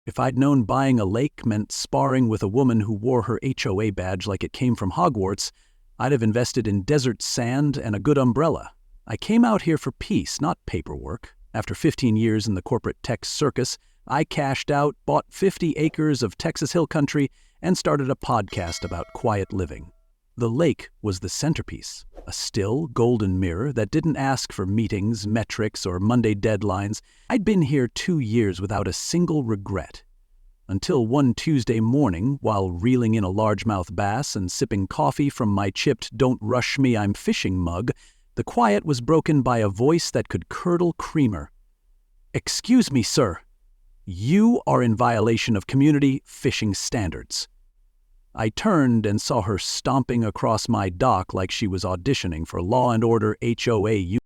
If I'd known buying a lake meant sparring with a woman who wore her HOA badge like it came from Hogwarts, I'd have invested in desert sand and a good umbrella. I came out here for peace, not paperwork. After 15 years in the corporate tech circus, I cashed out, bought 50 acres of Texas Hill Country, and started a podcast about quiet living. The lake was the centerpiece, a still, golden mirror that didn't ask for meetings, metrics, or Monday deadlines. I'd been here 2 years without a single regret. Until one Tuesday morning, while reeling in a largemouth bass and sipping coffee from my chipped "Don't Rush Me, I'm Fishing" mug, the quiet was broken by a voice that could curdle creamer. "Excuse me, sir. You are in violation of community fishing standards." I turned and saw her stomping across my dock like she was auditioning for Law and Order HOA.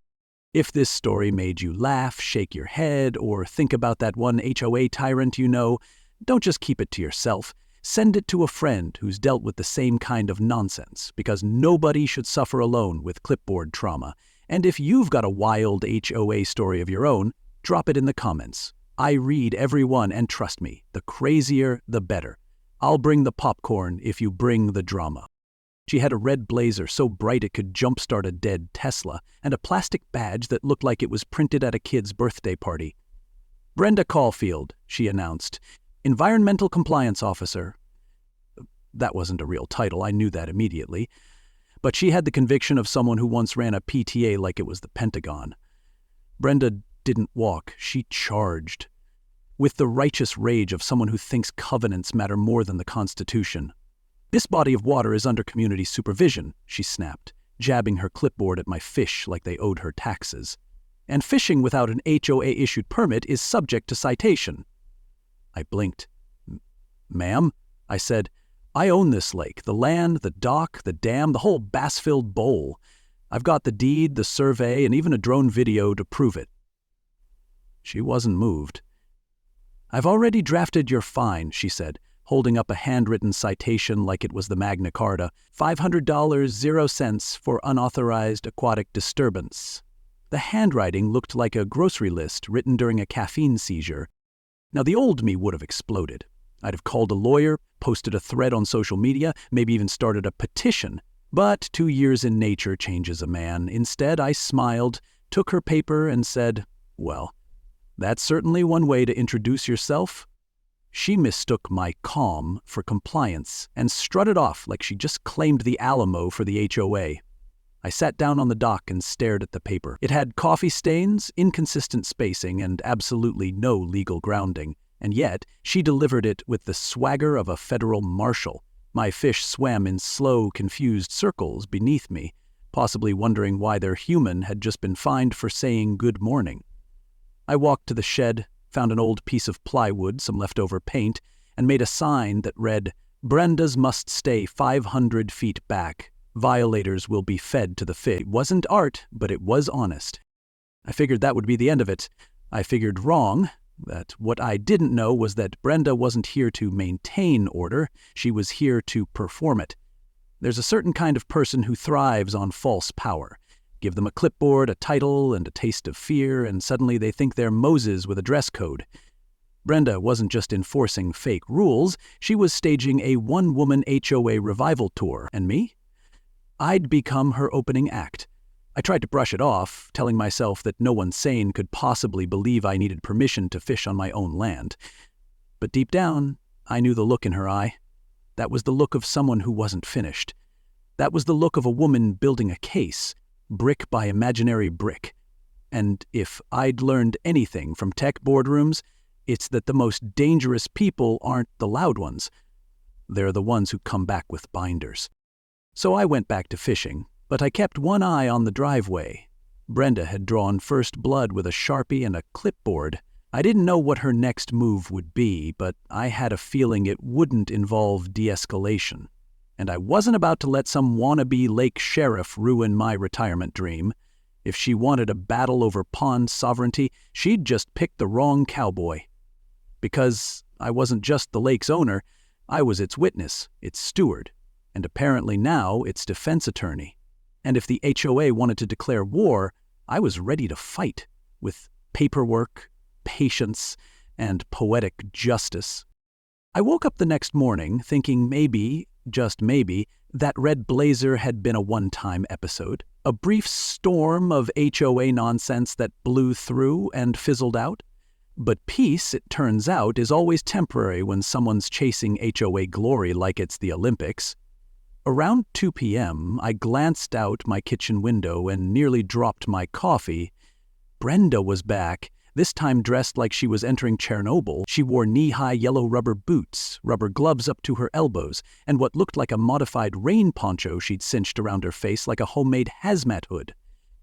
If this story made you laugh, shake your head, or think about that one HOA tyrant you know, don't just keep it to yourself. Send it to a friend who's dealt with the same kind of nonsense, because nobody should suffer alone with clipboard trauma. And if you've got a wild HOA story of your own, drop it in the comments. I read every one, and trust me, the crazier, the better. I'll bring the popcorn if you bring the drama. She had a red blazer so bright it could jumpstart a dead Tesla, and a plastic badge that looked like it was printed at a kid's birthday party. "Brenda Caulfield," she announced, "Environmental Compliance Officer." That wasn't a real title, I knew that immediately. But she had the conviction of someone who once ran a PTA like it was the Pentagon. Brenda didn't walk, she charged. With the righteous rage of someone who thinks covenants matter more than the Constitution. "This body of water is under community supervision," she snapped, jabbing her clipboard at my fish like they owed her taxes. "And fishing without an HOA-issued permit is subject to citation." I blinked. "Ma'am," I said, "I own this lake, the land, the dock, the dam, the whole bass-filled bowl. I've got the deed, the survey, and even a drone video to prove it." She wasn't moved. "I've already drafted your fine," she said, holding up a handwritten citation like it was the Magna Carta. $500, 0 cents for unauthorized aquatic disturbance. The handwriting looked like a grocery list written during a caffeine seizure. Now, the old me would have exploded. I'd have called a lawyer, posted a thread on social media, maybe even started a petition. But 2 years in nature changes a man. Instead, I smiled, took her paper, and said, "Well, that's certainly one way to introduce yourself." She mistook my calm for compliance and strutted off like she just claimed the Alamo for the HOA. I sat down on the dock and stared at the paper. It had coffee stains, inconsistent spacing, and absolutely no legal grounding. And yet, she delivered it with the swagger of a federal marshal. My fish swam in slow, confused circles beneath me, possibly wondering why their human had just been fined for saying good morning. I walked to the shed, found an old piece of plywood, some leftover paint, and made a sign that read, "Brenda's must stay 500 feet back. Violators will be fed to the fish." It wasn't art, but it was honest. I figured that would be the end of it. I figured wrong, that what I didn't know was that Brenda wasn't here to maintain order, she was here to perform it. There's a certain kind of person who thrives on false power. Give them a clipboard, a title, and a taste of fear, and suddenly they think they're Moses with a dress code. Brenda wasn't just enforcing fake rules, she was staging a one-woman HOA revival tour. And me? I'd become her opening act. I tried to brush it off, telling myself that no one sane could possibly believe I needed permission to fish on my own land. But deep down, I knew the look in her eye. That was the look of someone who wasn't finished. That was the look of a woman building a case, brick by imaginary brick. And if I'd learned anything from tech boardrooms, it's that the most dangerous people aren't the loud ones. They're the ones who come back with binders. So I went back to fishing, but I kept one eye on the driveway. Brenda had drawn first blood with a Sharpie and a clipboard. I didn't know what her next move would be, but I had a feeling it wouldn't involve de-escalation. And I wasn't about to let some wannabe lake sheriff ruin my retirement dream. If she wanted a battle over pond sovereignty, she'd just picked the wrong cowboy. Because I wasn't just the lake's owner, I was its witness, its steward, and apparently now its defense attorney. And if the HOA wanted to declare war, I was ready to fight, with paperwork, patience, and poetic justice. I woke up the next morning thinking maybe, just maybe, that red blazer had been a one-time episode, a brief storm of HOA nonsense that blew through and fizzled out. But peace, it turns out, is always temporary when someone's chasing HOA glory like it's the Olympics. Around 2 p.m., I glanced out my kitchen window and nearly dropped my coffee. Brenda was back, this time dressed like she was entering Chernobyl. She wore knee-high yellow rubber boots, rubber gloves up to her elbows, and what looked like a modified rain poncho she'd cinched around her face like a homemade hazmat hood.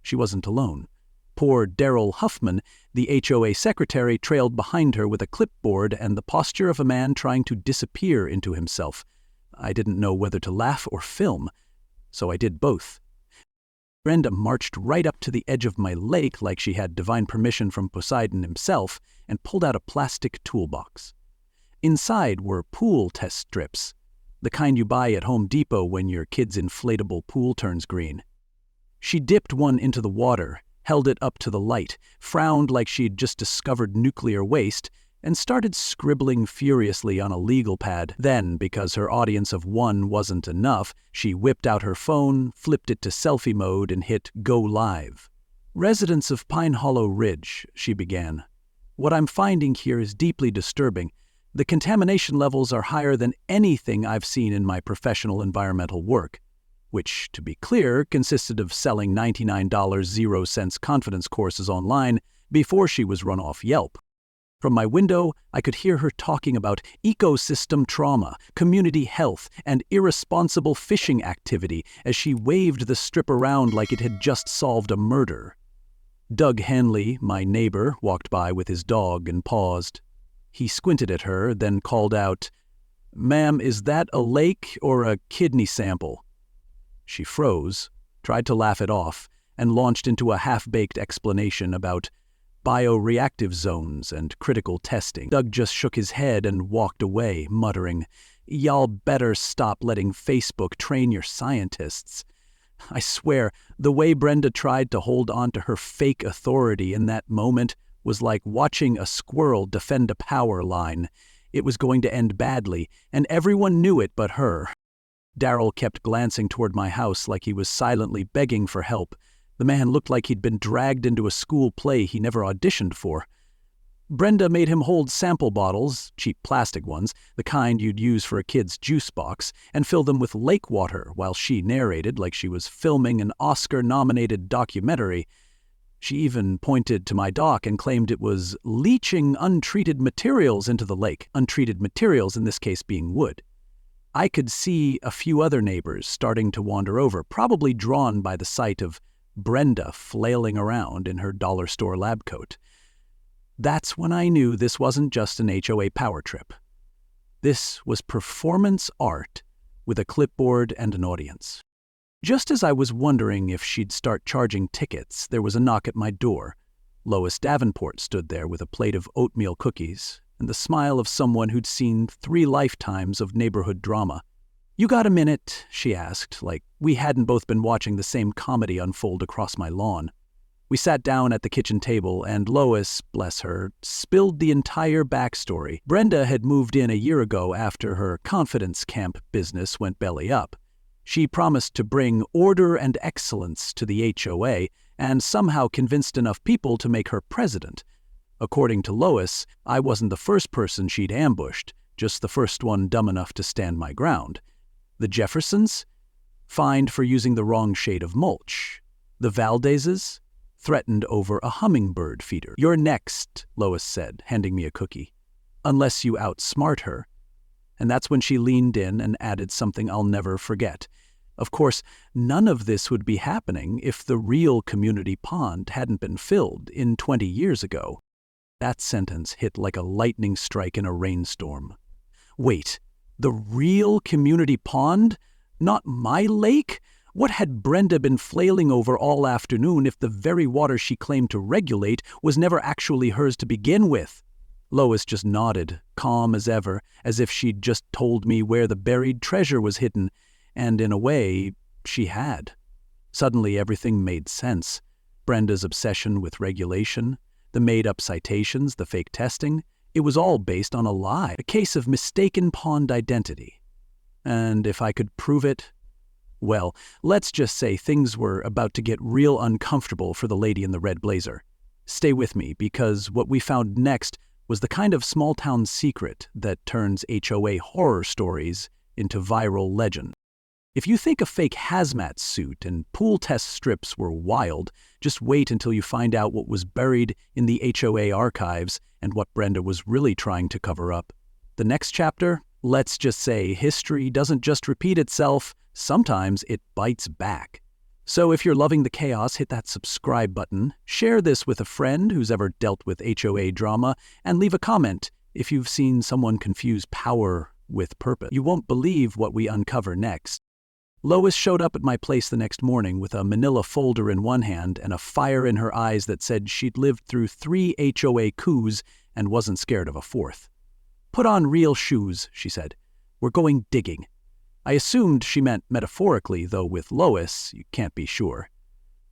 She wasn't alone. Poor Daryl Huffman, the HOA secretary, trailed behind her with a clipboard and the posture of a man trying to disappear into himself. I didn't know whether to laugh or film, so I did both. Brenda marched right up to the edge of my lake like she had divine permission from Poseidon himself and pulled out a plastic toolbox. Inside were pool test strips, the kind you buy at Home Depot when your kid's inflatable pool turns green. She dipped one into the water, held it up to the light, frowned like she'd just discovered nuclear waste, and started scribbling furiously on a legal pad. Then, because her audience of one wasn't enough, she whipped out her phone, flipped it to selfie mode, and hit Go Live. "Residents of Pine Hollow Ridge," she began. "What I'm finding here is deeply disturbing. The contamination levels are higher than anything I've seen in my professional environmental work," which, to be clear, consisted of selling $99.00 confidence courses online before she was run off Yelp. From my window, I could hear her talking about ecosystem trauma, community health, and irresponsible fishing activity as she waved the strip around like it had just solved a murder. Doug Henley, my neighbor, walked by with his dog and paused. He squinted at her, then called out, "Ma'am, is that a lake or a kidney sample?" She froze, tried to laugh it off, and launched into a half-baked explanation about bioreactive zones and critical testing. Doug just shook his head and walked away, muttering, "Y'all better stop letting Facebook train your scientists." I swear, the way Brenda tried to hold on to her fake authority in that moment was like watching a squirrel defend a power line. It was going to end badly, and everyone knew it but her. Daryl kept glancing toward my house like he was silently begging for help. The man looked like he'd been dragged into a school play he never auditioned for. Brenda made him hold sample bottles, cheap plastic ones, the kind you'd use for a kid's juice box, and fill them with lake water while she narrated like she was filming an Oscar-nominated documentary. She even pointed to my dock and claimed it was leaching untreated materials into the lake, untreated materials in this case being wood. I could see a few other neighbors starting to wander over, probably drawn by the sight of Brenda flailing around in her dollar store lab coat. That's when I knew this wasn't just an HOA power trip. This was performance art with a clipboard and an audience. Just as I was wondering if she'd start charging tickets, there was a knock at my door. Lois Davenport stood there with a plate of oatmeal cookies and the smile of someone who'd seen 3 lifetimes of neighborhood drama. "You got a minute?" she asked, like we hadn't both been watching the same comedy unfold across my lawn. We sat down at the kitchen table, and Lois, bless her, spilled the entire backstory. Brenda had moved in a year ago after her confidence camp business went belly up. She promised to bring order and excellence to the HOA and somehow convinced enough people to make her president. According to Lois, I wasn't the first person she'd ambushed, just the first one dumb enough to stand my ground. The Jeffersons? Fined for using the wrong shade of mulch. The Valdezes? Threatened over a hummingbird feeder. "You're next," Lois said, handing me a cookie. "Unless you outsmart her." And that's when she leaned in and added something I'll never forget. Of course, none of this would be happening if the real community pond hadn't been filled in 20 years ago. That sentence hit like a lightning strike in a rainstorm. Wait, the real community pond? Not my lake? What had Brenda been flailing over all afternoon if the very water she claimed to regulate was never actually hers to begin with? Lois just nodded, calm as ever, as if she'd just told me where the buried treasure was hidden, and in a way, she had. Suddenly everything made sense. Brenda's obsession with regulation, the made-up citations, the fake testing. It was all based on a lie, a case of mistaken pond identity. And if I could prove it, well, let's just say things were about to get real uncomfortable for the lady in the red blazer. Stay with me, because what we found next was the kind of small-town secret that turns HOA horror stories into viral legend. If you think a fake hazmat suit and pool test strips were wild, just wait until you find out what was buried in the HOA archives and what Brenda was really trying to cover up. The next chapter? Let's just say history doesn't just repeat itself, sometimes it bites back. So if you're loving the chaos, hit that subscribe button, share this with a friend who's ever dealt with HOA drama, and leave a comment if you've seen someone confuse power with purpose. You won't believe what we uncover next. Lois showed up at my place the next morning with a manila folder in one hand and a fire in her eyes that said she'd lived through 3 HOA coups and wasn't scared of a 4th. "Put on real shoes," she said. "We're going digging." I assumed she meant metaphorically, though with Lois, you can't be sure.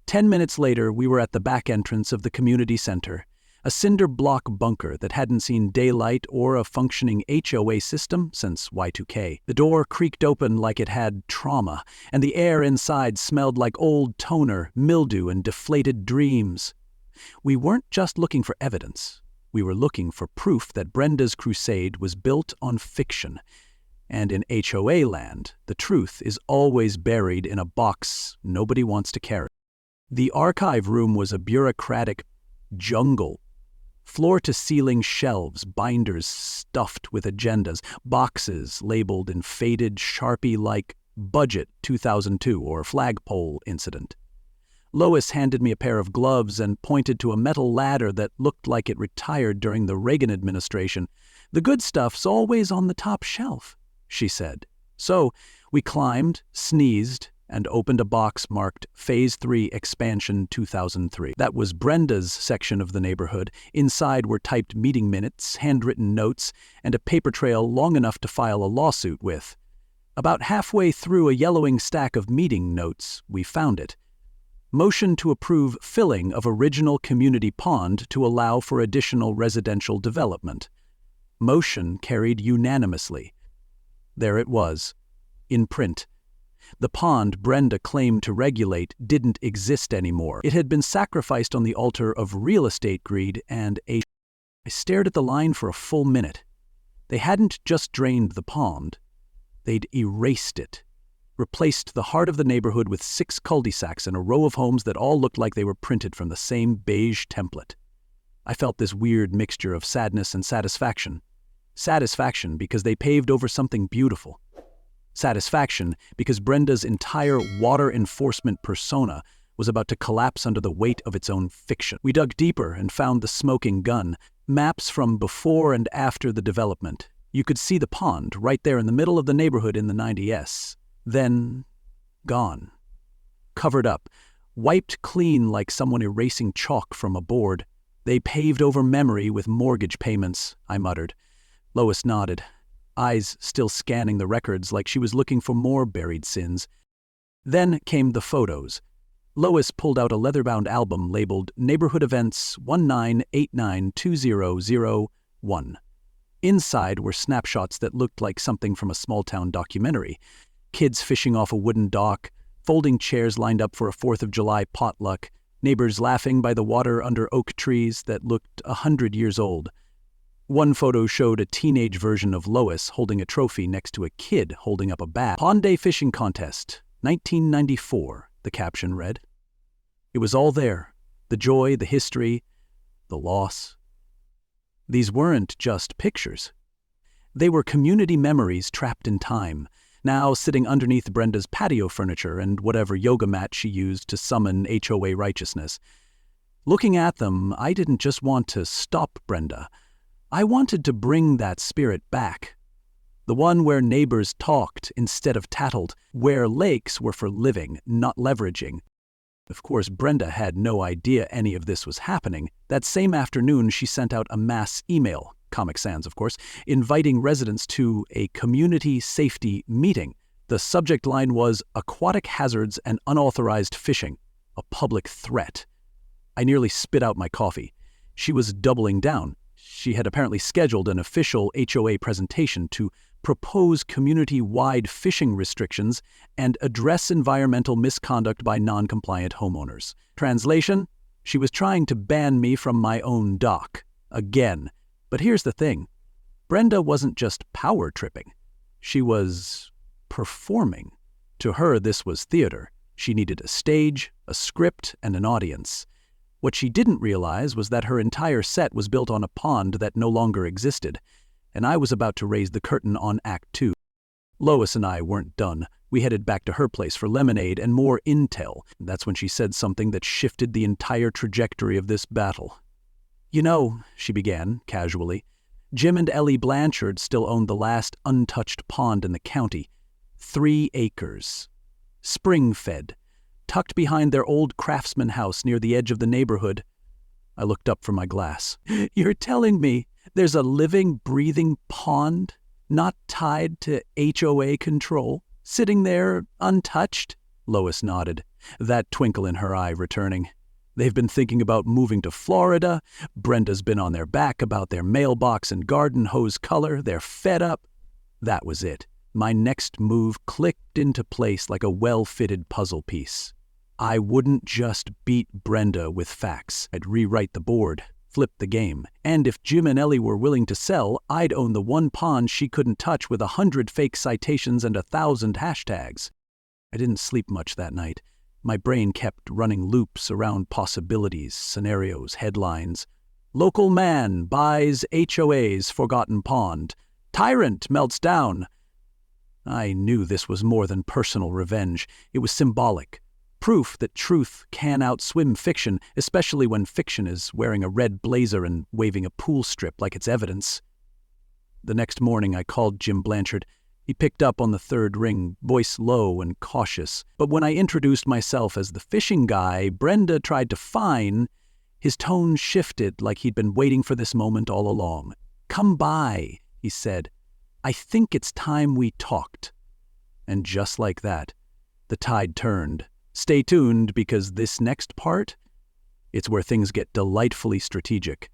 10 minutes later, we were at the back entrance of the community center, a cinder block bunker that hadn't seen daylight or a functioning HOA system since Y2K. The door creaked open like it had trauma, and the air inside smelled like old toner, mildew, and deflated dreams. We weren't just looking for evidence. We were looking for proof that Brenda's crusade was built on fiction. And in HOA land, the truth is always buried in a box nobody wants to carry. The archive room was a bureaucratic jungle. Floor-to-ceiling shelves, binders stuffed with agendas, boxes labeled in faded Sharpie-like Budget 2002 or Flagpole Incident. Lois handed me a pair of gloves and pointed to a metal ladder that looked like it retired during the Reagan administration. "The good stuff's always on the top shelf," she said. So we climbed, sneezed, and opened a box marked Phase 3 Expansion 2003. That was Brenda's section of the neighborhood. Inside were typed meeting minutes, handwritten notes, and a paper trail long enough to file a lawsuit with. About halfway through a yellowing stack of meeting notes, we found it. Motion to approve filling of original community pond to allow for additional residential development. Motion carried unanimously. There it was, in print. The pond Brenda claimed to regulate didn't exist anymore. It had been sacrificed on the altar of real estate greed and I stared at the line for a full minute. They hadn't just drained the pond. They'd erased it. Replaced the heart of the neighborhood with 6 cul-de-sacs and a row of homes that all looked like they were printed from the same beige template. I felt this weird mixture of sadness and satisfaction. Satisfaction because they paved over something beautiful. Satisfaction because Brenda's entire water enforcement persona was about to collapse under the weight of its own fiction. We dug deeper and found the smoking gun, maps from before and after the development. You could see the pond right there in the middle of the neighborhood in the 90s. Then, gone. Covered up, wiped clean like someone erasing chalk from a board. "They paved over memory with mortgage payments," I muttered. Lois nodded, eyes still scanning the records like she was looking for more buried sins. Then came the photos. Lois pulled out a leather-bound album labeled Neighborhood Events 19892001. Inside were snapshots that looked like something from a small-town documentary. Kids fishing off a wooden dock, folding chairs lined up for a 4th of July potluck, neighbors laughing by the water under oak trees that looked 100 years old. One photo showed a teenage version of Lois holding a trophy next to a kid holding up a bat. "Pond Day Fishing Contest, 1994, the caption read. It was all there, the joy, the history, the loss. These weren't just pictures. They were community memories trapped in time, now sitting underneath Brenda's patio furniture and whatever yoga mat she used to summon HOA righteousness. Looking at them, I didn't just want to stop Brenda. I wanted to bring that spirit back. The one where neighbors talked instead of tattled, where lakes were for living, not leveraging. Of course, Brenda had no idea any of this was happening. That same afternoon, she sent out a mass email, Comic Sans, of course, inviting residents to a community safety meeting. The subject line was Aquatic Hazards and Unauthorized Fishing, a public threat. I nearly spit out my coffee. She was doubling down. She had apparently scheduled an official HOA presentation to propose community-wide fishing restrictions and address environmental misconduct by non-compliant homeowners. Translation: she was trying to ban me from my own dock. Again. But here's the thing. Brenda wasn't just power-tripping. She was performing. To her, this was theater. She needed a stage, a script, and an audience. What she didn't realize was that her entire set was built on a pond that no longer existed, and I was about to raise the curtain on Act 2. Lois and I weren't done. We headed back to her place for lemonade and more intel. That's when she said something that shifted the entire trajectory of this battle. "You know," she began, casually, "Jim and Ellie Blanchard still owned the last untouched pond in the county. 3 acres. Spring-fed. Tucked behind their old craftsman house near the edge of the neighborhood." I looked up from my glass. "You're telling me there's a living, breathing pond, not tied to HOA control, sitting there untouched?" Lois nodded, that twinkle in her eye returning. "They've been thinking about moving to Florida. Brenda's been on their back about their mailbox and garden hose color. They're fed up." That was it. My next move clicked into place like a well-fitted puzzle piece. I wouldn't just beat Brenda with facts. I'd rewrite the board, flip the game. And if Jim and Ellie were willing to sell, I'd own the one pond she couldn't touch with 100 fake citations and 1,000 hashtags. I didn't sleep much that night. My brain kept running loops around possibilities, scenarios, headlines. "Local man buys HOA's forgotten pond. Tyrant melts down." I knew this was more than personal revenge. It was symbolic. Proof that truth can outswim fiction, especially when fiction is wearing a red blazer and waving a pool strip like it's evidence. The next morning I called Jim Blanchard. He picked up on the third ring, voice low and cautious. But when I introduced myself as the fishing guy Brenda tried to fine, his tone shifted like he'd been waiting for this moment all along. "Come by," he said. "I think it's time we talked." And just like that, the tide turned. Stay tuned, because this next part, it's where things get delightfully strategic.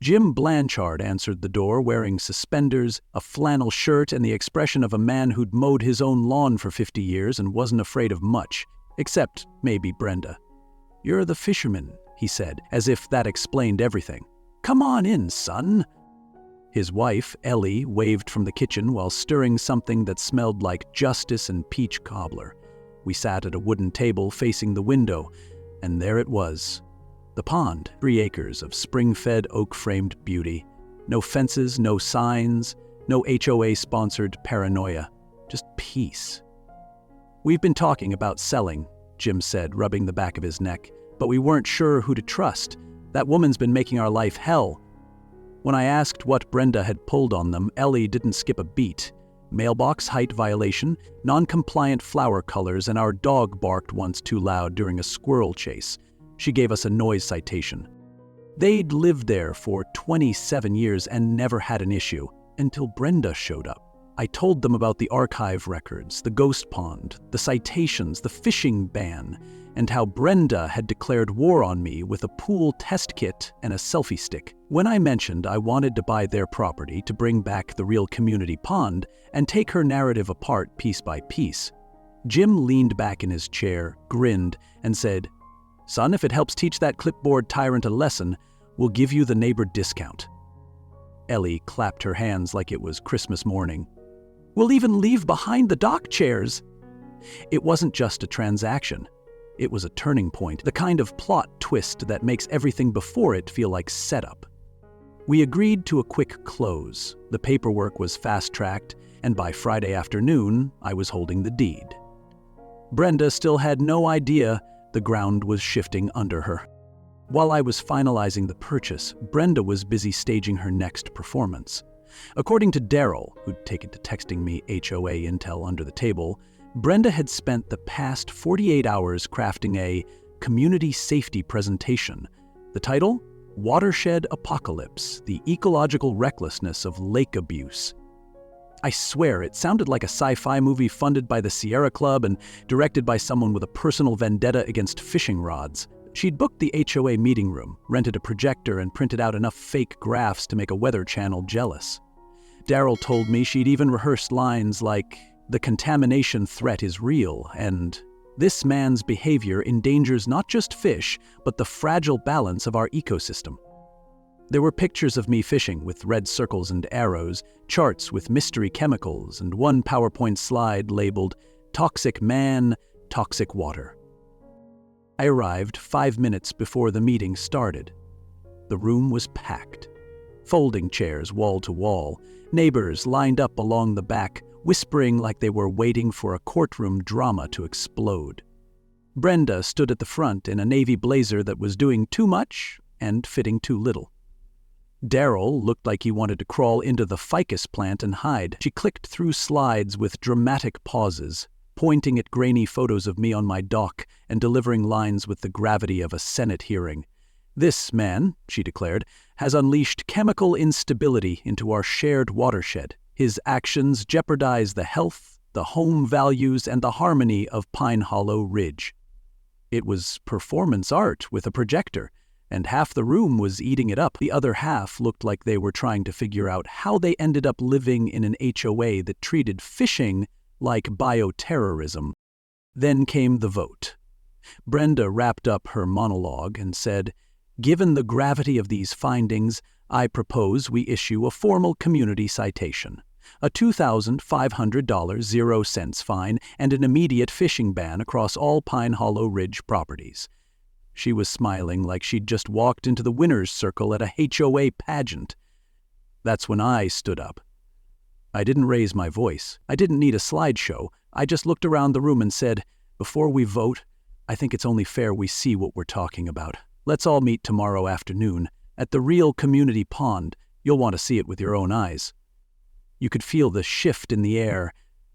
Jim Blanchard answered the door wearing suspenders, a flannel shirt, and the expression of a man who'd mowed his own lawn for 50 years and wasn't afraid of much, except maybe Brenda. "You're the fisherman," he said, as if that explained everything. "Come on in, son." His wife, Ellie, waved from the kitchen while stirring something that smelled like justice and peach cobbler. We sat at a wooden table facing the window, and there it was. The pond, 3 acres of spring-fed, oak-framed beauty. No fences, no signs, no HOA-sponsored paranoia. Just peace. "We've been talking about selling," Jim said, rubbing the back of his neck, "but we weren't sure who to trust. That woman's been making our life hell." When I asked what Brenda had pulled on them, Ellie didn't skip a beat. Mailbox height violation, non-compliant flower colors, and our dog barked once too loud during a squirrel chase. She gave us a noise citation. They'd lived there for 27 years and never had an issue, until Brenda showed up. I told them about the archive records, the ghost pond, the citations, the fishing ban, and how Brenda had declared war on me with a pool test kit and a selfie stick. When I mentioned I wanted to buy their property to bring back the real community pond and take her narrative apart piece by piece, Jim leaned back in his chair, grinned, and said, "Son, if it helps teach that clipboard tyrant a lesson, we'll give you the neighbor discount." Ellie clapped her hands like it was Christmas morning. "We'll even leave behind the dock chairs." It wasn't just a transaction. It was a turning point, the kind of plot twist that makes everything before it feel like setup. We agreed to a quick close. The paperwork was fast-tracked, and by Friday afternoon, I was holding the deed. Brenda still had no idea the ground was shifting under her. While I was finalizing the purchase, Brenda was busy staging her next performance. According to Daryl, who'd taken to texting me HOA intel under the table, Brenda had spent the past 48 hours crafting a community safety presentation. The title? Watershed Apocalypse, the Ecological Recklessness of Lake Abuse. I swear, it sounded like a sci-fi movie funded by the Sierra Club and directed by someone with a personal vendetta against fishing rods. She'd booked the HOA meeting room, rented a projector, and printed out enough fake graphs to make a Weather Channel jealous. Daryl told me she'd even rehearsed lines like, "The contamination threat is real," and "This man's behavior endangers not just fish, but the fragile balance of our ecosystem." There were pictures of me fishing with red circles and arrows, charts with mystery chemicals, and one PowerPoint slide labeled, "Toxic Man, Toxic Water." I arrived 5 minutes before the meeting started. The room was packed. Folding chairs wall to wall, neighbors lined up along the back, whispering like they were waiting for a courtroom drama to explode. Brenda stood at the front in a navy blazer that was doing too much and fitting too little. Daryl looked like he wanted to crawl into the ficus plant and hide. She clicked through slides with dramatic pauses, pointing at grainy photos of me on my dock and delivering lines with the gravity of a Senate hearing. "This man," she declared, "has unleashed chemical instability into our shared watershed. His actions jeopardize the health, the home values, and the harmony of Pine Hollow Ridge." It was performance art with a projector, and half the room was eating it up. The other half looked like they were trying to figure out how they ended up living in an HOA that treated fishing like bioterrorism. Then came the vote. Brenda wrapped up her monologue and said, "Given the gravity of these findings, I propose we issue a formal community citation, a $2,500 0-cents fine, and an immediate fishing ban across all Pine Hollow Ridge properties." She was smiling like she'd just walked into the winner's circle at a HOA pageant. That's when I stood up. I didn't raise my voice. I didn't need a slideshow. I just looked around the room and said, "Before we vote, I think it's only fair we see what we're talking about. Let's all meet tomorrow afternoon at the real community pond. You'll want to see it with your own eyes." You could feel the shift in the air.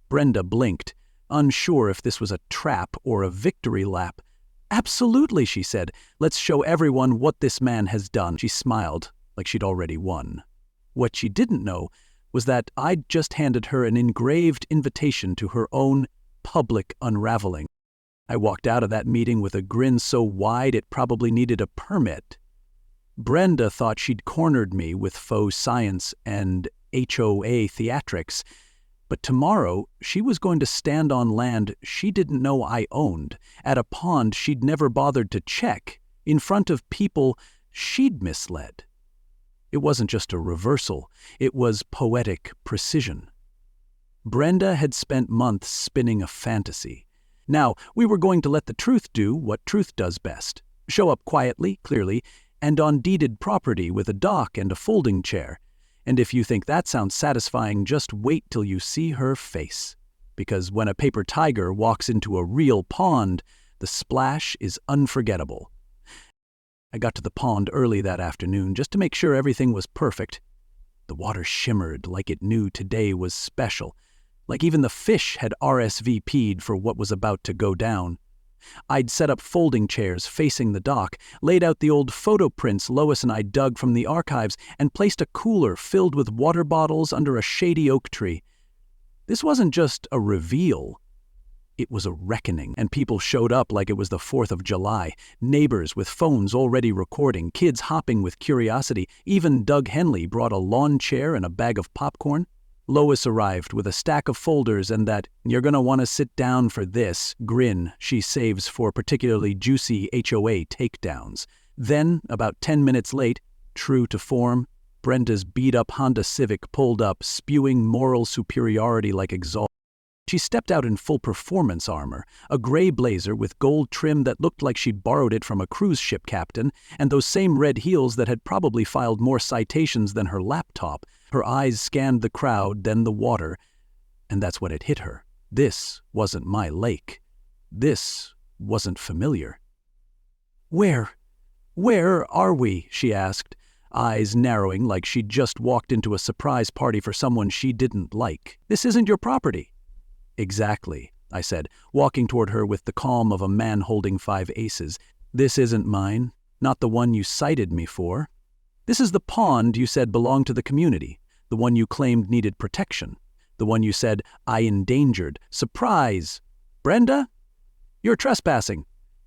Brenda blinked, unsure if this was a trap or a victory lap. "Absolutely," she said. "Let's show everyone what this man has done." She smiled like she'd already won. What she didn't know was that I'd just handed her an engraved invitation to her own public unraveling. I walked out of that meeting with a grin so wide it probably needed a permit. Brenda thought she'd cornered me with faux science and HOA theatrics, but tomorrow she was going to stand on land she didn't know I owned, at a pond she'd never bothered to check, in front of people she'd misled. It wasn't just a reversal, it was poetic precision. Brenda had spent months spinning a fantasy. Now, we were going to let the truth do what truth does best. Show up quietly, clearly, and on deeded property with a dock and a folding chair. And if you think that sounds satisfying, just wait till you see her face. Because when a paper tiger walks into a real pond, the splash is unforgettable. I got to the pond early that afternoon just to make sure everything was perfect. The water shimmered like it knew today was special, like even the fish had RSVP'd for what was about to go down. I'd set up folding chairs facing the dock, laid out the old photo prints Lois and I dug from the archives, and placed a cooler filled with water bottles under a shady oak tree. This wasn't just a reveal. It was a reckoning, and people showed up like it was the 4th of July. Neighbors with phones already recording, kids hopping with curiosity. Even Doug Henley brought a lawn chair and a bag of popcorn. Lois arrived with a stack of folders and that "you're gonna want to sit down for this" grin she saves for particularly juicy HOA takedowns. Then, about 10 minutes late, true to form, Brenda's beat-up Honda Civic pulled up, spewing moral superiority like exhaust. She stepped out in full performance armor, a gray blazer with gold trim that looked like she'd borrowed it from a cruise ship captain, and those same red heels that had probably filed more citations than her laptop. Her eyes scanned the crowd, then the water, and that's when it hit her. This wasn't my lake. This wasn't familiar. Where are we?" she asked, eyes narrowing like she'd just walked into a surprise party for someone she didn't like. "This isn't your property." "Exactly," I said, walking toward her with the calm of a man holding 5 aces. "This isn't mine, not the one you cited me for. This is the pond you said belonged to the community, the one you claimed needed protection, the one you said I endangered. Surprise! Brenda, you're trespassing."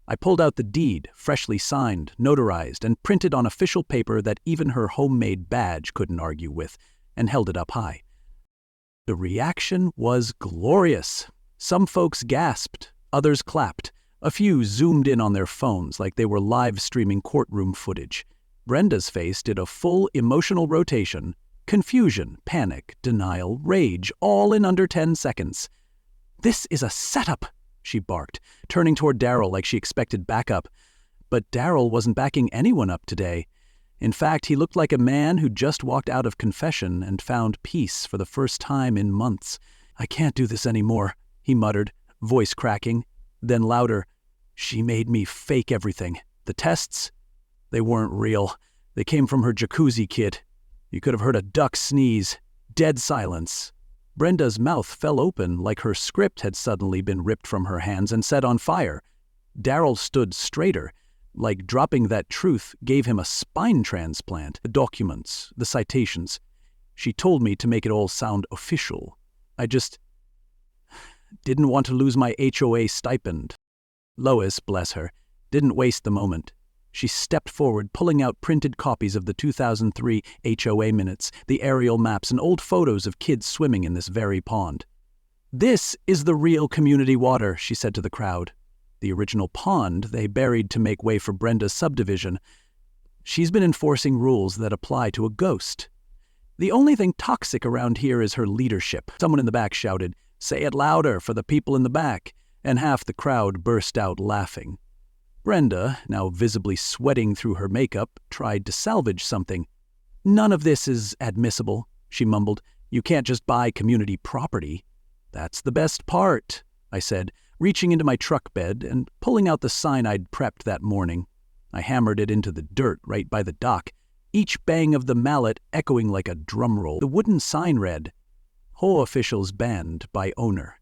I pulled out the deed, freshly signed, notarized, and printed on official paper that even her homemade badge couldn't argue with, and held it up high. The reaction was glorious. Some folks gasped, others clapped. A few zoomed in on their phones like they were live streaming courtroom footage. Brenda's face did a full emotional rotation. Confusion, panic, denial, rage, all in under 10 seconds. "This is a setup," she barked, turning toward Daryl like she expected backup. But Daryl wasn't backing anyone up today. In fact, he looked like a man who'd just walked out of confession and found peace for the first time in months. "I can't do this anymore," he muttered, voice cracking. Then louder, "She made me fake everything. The tests? They weren't real. They came from her jacuzzi kit. You could have heard a duck sneeze. Dead silence." Brenda's mouth fell open like her script had suddenly been ripped from her hands and set on fire. Daryl stood straighter, like dropping that truth gave him a spine transplant. "The documents, the citations. She told me to make it all sound official. I just didn't want to lose my HOA stipend." Lois, bless her, didn't waste the moment. She stepped forward, pulling out printed copies of the 2003 HOA minutes, the aerial maps, and old photos of kids swimming in this very pond. "This is the real community water," she said to the crowd. The original pond they buried to make way for Brenda's subdivision. "She's been enforcing rules that apply to a ghost. The only thing toxic around here is her leadership." Someone in the back shouted, "Say it louder for the people in the back," and half the crowd burst out laughing. Brenda, now visibly sweating through her makeup, tried to salvage something. "None of this is admissible," she mumbled. "You can't just buy community property." "That's the best part," I said, reaching into my truck bed and pulling out the sign I'd prepped that morning. I hammered it into the dirt right by the dock, each bang of the mallet echoing like a drum roll. The wooden sign read, "HOA officials banned by owner."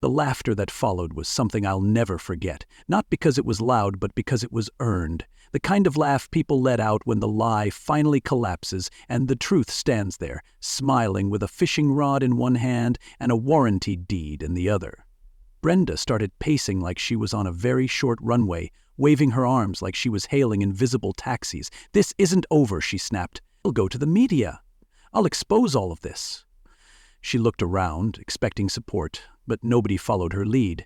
The laughter that followed was something I'll never forget, not because it was loud, but because it was earned. The kind of laugh people let out when the lie finally collapses and the truth stands there, smiling with a fishing rod in one hand and a warranty deed in the other. Brenda started pacing like she was on a very short runway, waving her arms like she was hailing invisible taxis. "This isn't over," she snapped. "I'll go to the media. I'll expose all of this." She looked around, expecting support, but nobody followed her lead.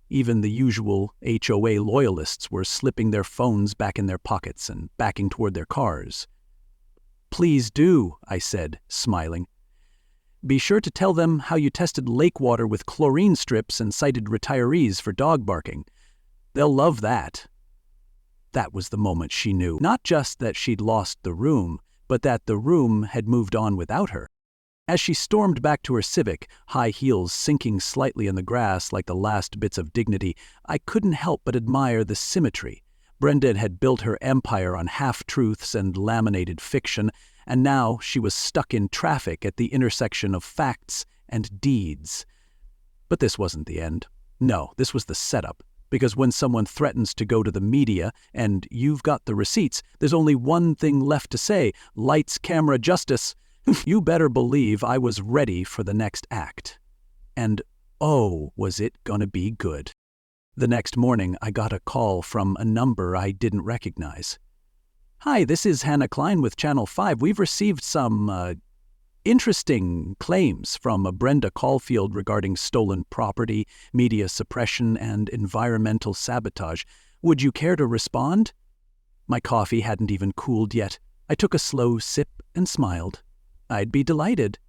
Even the usual HOA loyalists were slipping their phones back in their pockets and backing toward their cars. "Please do," I said, smiling. "Be sure to tell them how you tested lake water with chlorine strips and cited retirees for dog barking. They'll love that." That was the moment she knew, not just that she'd lost the room, but that the room had moved on without her. As she stormed back to her Civic, high heels sinking slightly in the grass like the last bits of dignity, I couldn't help but admire the symmetry. Brenda had built her empire on half-truths and laminated fiction, and now she was stuck in traffic at the intersection of facts and deeds. But this wasn't the end. No, this was the setup. Because when someone threatens to go to the media and you've got the receipts, there's only one thing left to say: lights, camera, justice. You better believe I was ready for the next act. And oh, was it gonna be good. The next morning, I got a call from a number I didn't recognize. "Hi, this is Hannah Klein with Channel 5. We've received some, interesting claims from Brenda Caulfield regarding stolen property, media suppression, and environmental sabotage. Would you care to respond?" My coffee hadn't even cooled yet. I took a slow sip and smiled. I'd be delighted.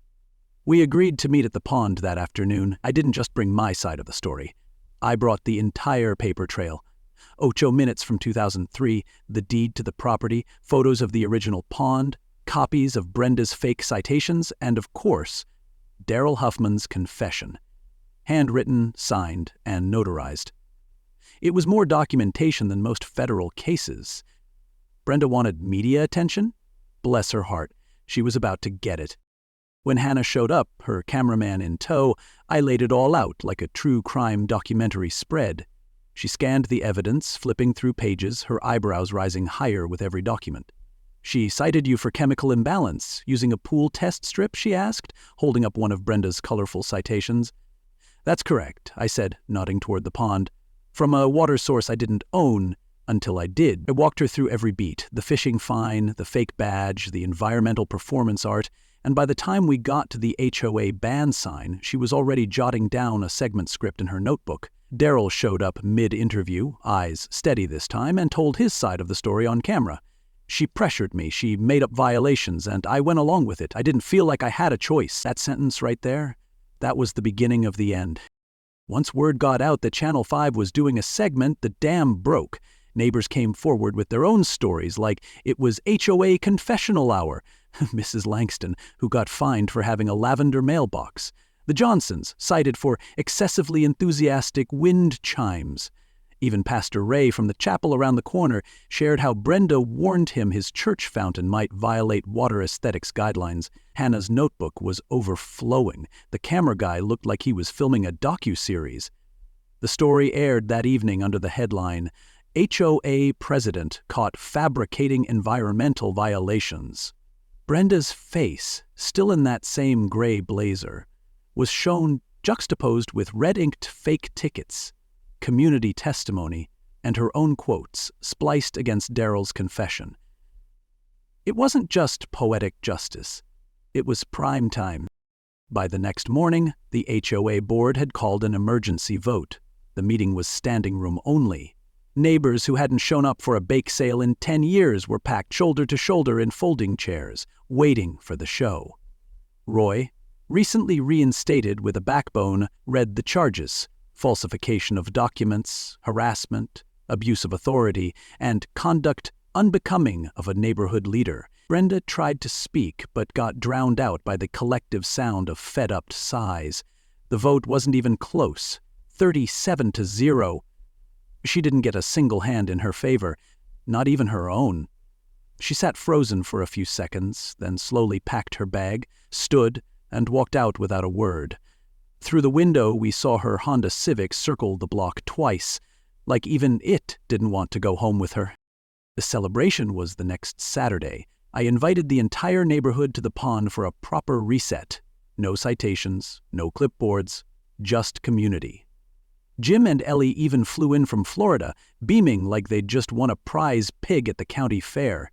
We agreed to meet at the pond that afternoon. I didn't just bring my side of the story. I brought the entire paper trail. 8 minutes from 2003, the deed to the property, photos of the original pond, copies of Brenda's fake citations, and of course, Daryl Huffman's confession. Handwritten, signed, and notarized. It was more documentation than most federal cases. Brenda wanted media attention? Bless her heart, she was about to get it. When Hannah showed up, her cameraman in tow, I laid it all out like a true crime documentary spread. She scanned the evidence, flipping through pages, her eyebrows rising higher with every document. "She cited you for chemical imbalance, using a pool test strip?" she asked, holding up one of Brenda's colorful citations. "That's correct," I said, nodding toward the pond. from a water source I didn't own until I did. I walked her through every beat, the fishing fine, the fake badge, the environmental performance art, and by the time we got to the HOA ban sign, she was already jotting down a segment script in her notebook. Daryl showed up mid-interview, eyes steady this time, and told his side of the story on camera. She pressured me, she made up violations, and I went along with it. I didn't feel like I had a choice. That sentence right there, that was the beginning of the end. Once word got out that Channel 5 was doing a segment, the dam broke. Neighbors came forward with their own stories, like it was HOA confessional hour. Mrs. Langston, who got fined for having a lavender mailbox. The Johnsons, cited for excessively enthusiastic wind chimes. Even Pastor Ray from the chapel around the corner shared how Brenda warned him his church fountain might violate water aesthetics guidelines. Hannah's notebook was overflowing. The camera guy looked like he was filming a docuseries. The story aired that evening under the headline, HOA President Caught Fabricating Environmental Violations. Brenda's face, still in that same gray blazer, was shown juxtaposed with red-inked fake tickets, community testimony, and her own quotes spliced against Daryl's confession. It wasn't just poetic justice. It was prime time. By the next morning, the HOA board had called an emergency vote. The meeting was standing room only. Neighbors who hadn't shown up for a bake sale in 10 years were packed shoulder to shoulder in folding chairs, waiting for the show. Roy, recently reinstated with a backbone, read the charges: falsification of documents, harassment, abuse of authority, and conduct unbecoming of a neighborhood leader. Brenda tried to speak, but got drowned out by the collective sound of fed-up sighs. The vote wasn't even close, 37-0. She didn't get a single hand in her favor, not even her own. She sat frozen for a few seconds, then slowly packed her bag, stood, and walked out without a word. Through the window, we saw her Honda Civic circle the block twice, like even it didn't want to go home with her. The celebration was the next Saturday. I invited the entire neighborhood to the pond for a proper reset. No citations, no clipboards, just community. Jim and Ellie even flew in from Florida, beaming like they'd just won a prize pig at the county fair.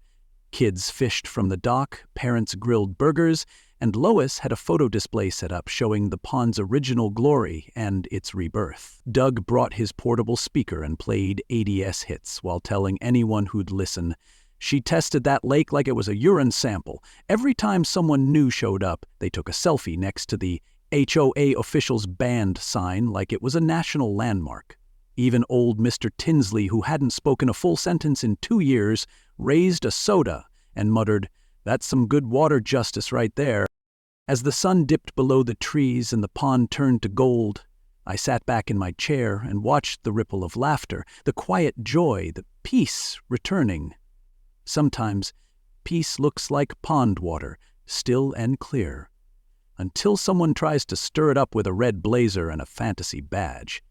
Kids fished from the dock, parents grilled burgers, and Lois had a photo display set up showing the pond's original glory and its rebirth. Doug brought his portable speaker and played ADS hits while telling anyone who'd listen. She tested that lake like it was a urine sample. Every time someone new showed up, they took a selfie next to the HOA officials banned sign like it was a national landmark. Even old Mr. Tinsley, who hadn't spoken a full sentence in 2 years, raised a soda and muttered, "That's some good water justice right there." As the sun dipped below the trees and the pond turned to gold, I sat back in my chair and watched the ripple of laughter, the quiet joy, the peace returning. Sometimes peace looks like pond water, still and clear, until someone tries to stir it up with a red blazer and a fantasy badge.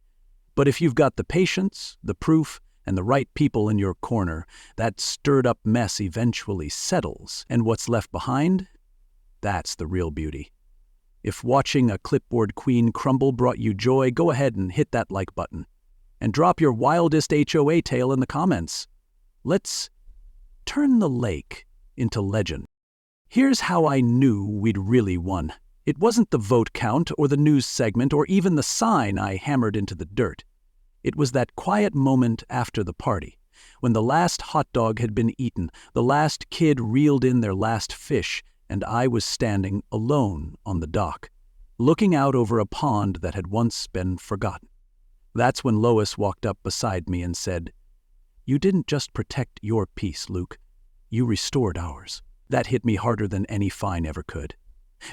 But if you've got the patience, the proof, and the right people in your corner, that stirred-up mess eventually settles, and what's left behind? That's the real beauty. If watching a clipboard queen crumble brought you joy, go ahead and hit that like button. And drop your wildest HOA tale in the comments. Let's turn the lake into legend. Here's how I knew we'd really won. It wasn't the vote count or the news segment or even the sign I hammered into the dirt. It was that quiet moment after the party, when the last hot dog had been eaten, the last kid reeled in their last fish, and I was standing alone on the dock, looking out over a pond that had once been forgotten. That's when Lois walked up beside me and said, "You didn't just protect your peace, Luke. You restored ours." That hit me harder than any fine ever could.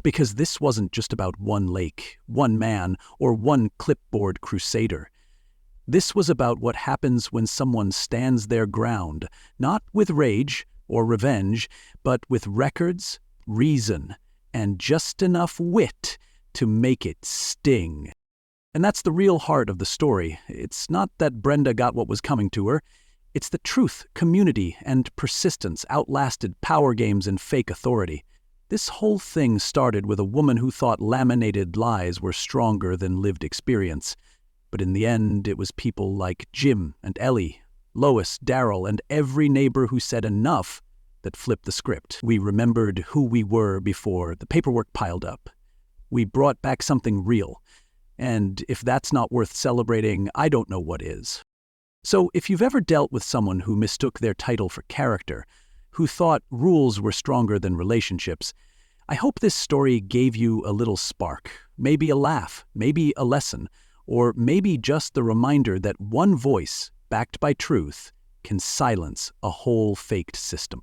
Because this wasn't just about one lake, one man, or one clipboard crusader. This was about what happens when someone stands their ground, not with rage or revenge, but with records, reason, and just enough wit to make it sting. And that's the real heart of the story. It's not that Brenda got what was coming to her. It's the truth, community, and persistence outlasted power games and fake authority. This whole thing started with a woman who thought laminated lies were stronger than lived experience. But But in the end, it was people like Jim and Ellie, Lois, Daryl, and every neighbor who said enough that flipped the script. We remembered who we were before the paperwork piled up. We brought back something real. And if that's not worth celebrating, I don't know what is. So if you've ever dealt with someone who mistook their title for character, who thought rules were stronger than relationships, I hope this story gave you a little spark, maybe a laugh, maybe a lesson, or maybe just the reminder that one voice, backed by truth, can silence a whole faked system.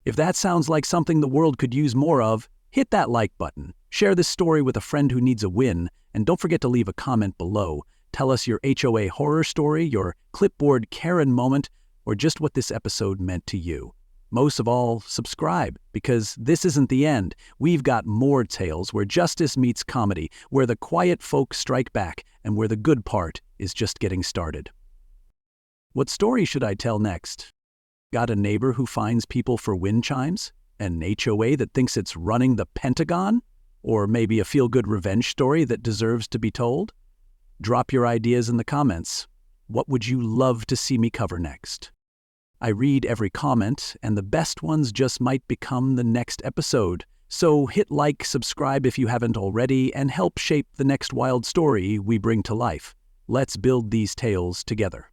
If that sounds like something the world could use more of, hit that like button, share this story with a friend who needs a win, and don't forget to leave a comment below. Tell us your HOA horror story, your clipboard Karen moment, or just what this episode meant to you. Most of all, subscribe, because this isn't the end. We've got more tales where justice meets comedy, where the quiet folk strike back, and where the good part is just getting started. What story should I tell next? Got a neighbor who finds people for wind chimes? An HOA that thinks it's running the Pentagon? Or maybe a feel-good revenge story that deserves to be told? Drop your ideas in the comments. What would you love to see me cover next? I read every comment, and the best ones just might become the next episode. So hit like, subscribe if you haven't already, and help shape the next wild story we bring to life. Let's build these tales together.